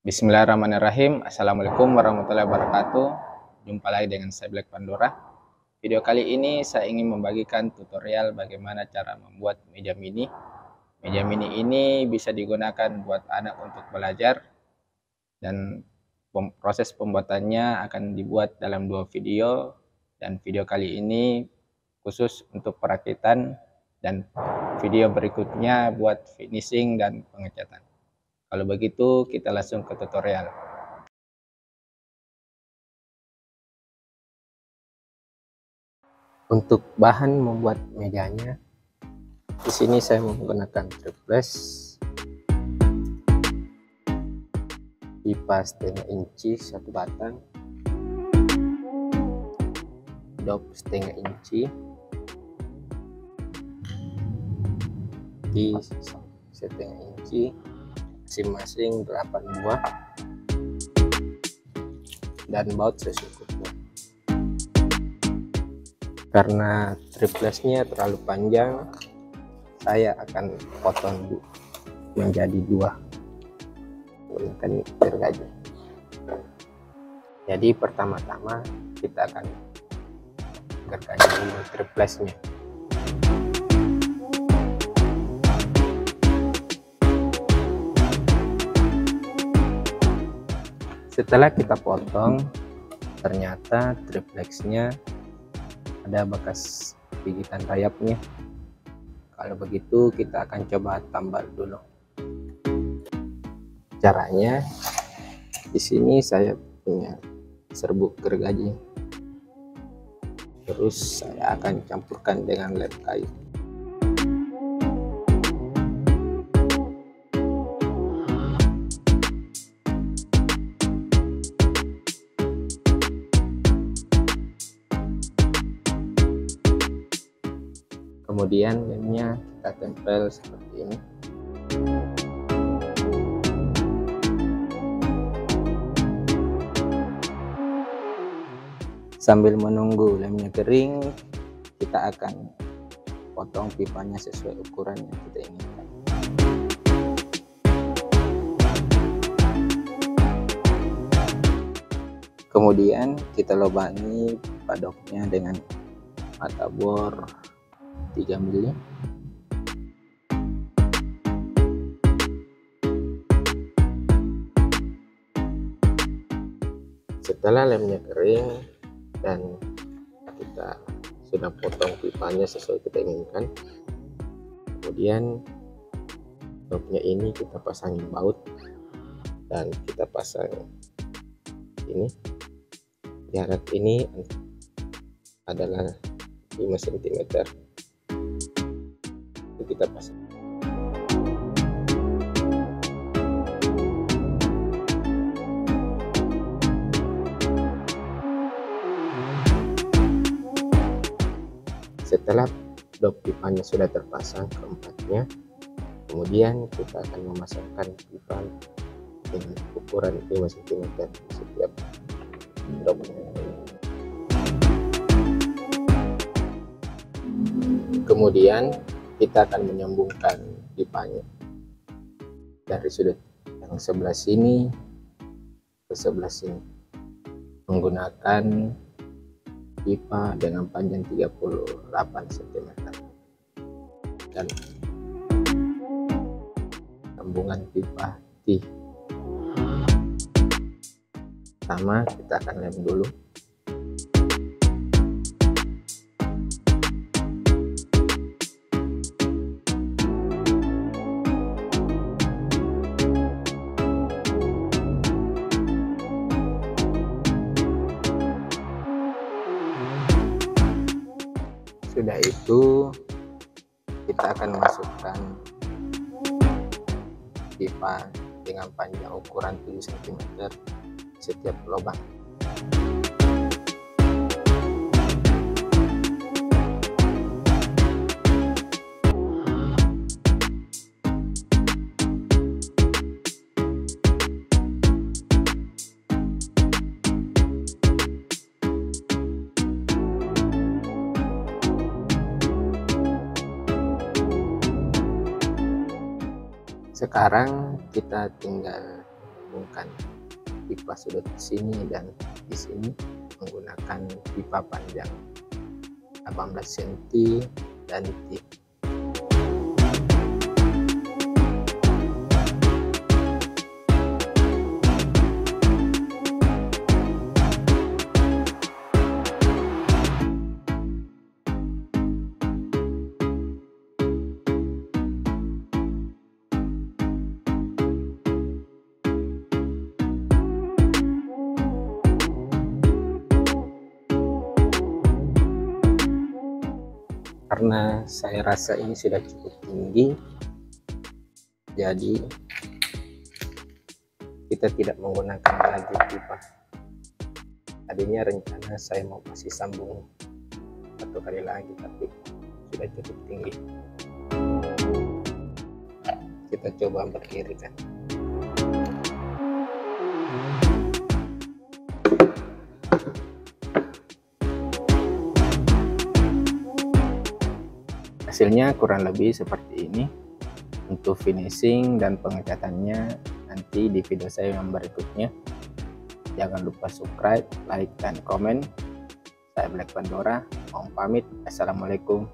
Bismillahirrahmanirrahim. Assalamualaikum warahmatullahi wabarakatuh. Jumpa lagi dengan saya Black Pandora. Video kali ini saya ingin membagikan tutorial bagaimana cara membuat meja mini. Meja mini ini bisa digunakan buat anak untuk belajar, dan proses pembuatannya akan dibuat dalam 2 video, dan video kali ini khusus untuk perakitan dan video berikutnya buat finishing dan pengecatan. Kalau begitu kita langsung ke tutorial. Untuk bahan membuat mejanya, di sini saya menggunakan triplex, pipa setengah inci 1 batang, dop setengah inci, di setengah inci, masing-masing 8 buah, dan baut secukupnya. Karena triplexnya terlalu panjang, saya akan potong menjadi 2 menggunakan gergaji. Jadi pertama-tama kita akan gergaji dulu triplexnya. Setelah kita potong, ternyata triplexnya ada bekas gigitan rayapnya. Kalau begitu kita akan coba tambal dulu. Caranya, di sini saya punya serbuk gergaji. Terus saya akan campurkan dengan lem kayu. Kemudian lemnya kita tempel seperti ini. Sambil menunggu lemnya kering, kita akan potong pipanya sesuai ukuran yang kita inginkan. Kemudian kita lubangi padoknya dengan mata bor 3 mili. Setelah lemnya kering dan kita sudah potong pipanya sesuai kita inginkan, kemudian knopnya ini kita pasangin baut dan kita pasang ini. Jarak ini adalah 5 cm. Kita pasang. Setelah dop pipanya sudah terpasang keempatnya, kemudian kita akan memasangkan pipa dengan ukuran 5 cm setiap dopnya. Kemudian kita akan menyambungkan pipanya dari sudut yang sebelah sini ke sebelah sini menggunakan pipa dengan panjang 38 cm dan sambungan pipa T. Pertama kita akan lem dulu. Sudah itu kita akan masukkan pipa dengan panjang ukuran 7 cm setiap lubang. Sekarang kita tinggal menyambungkan pipa sudut sini dan di sini menggunakan pipa panjang 18 cm dan tip. Karena saya rasa ini sudah cukup tinggi, jadi kita tidak menggunakan lagi pipa. Tadinya rencana saya mau masih sambung satu kali lagi, tapi sudah cukup tinggi. Kita coba beriringan. Hasilnya kurang lebih seperti ini. Untuk finishing dan pengecatannya nanti di video saya yang berikutnya. Jangan lupa subscribe, like, dan komen. Saya Black Pandora, mohon pamit. Assalamualaikum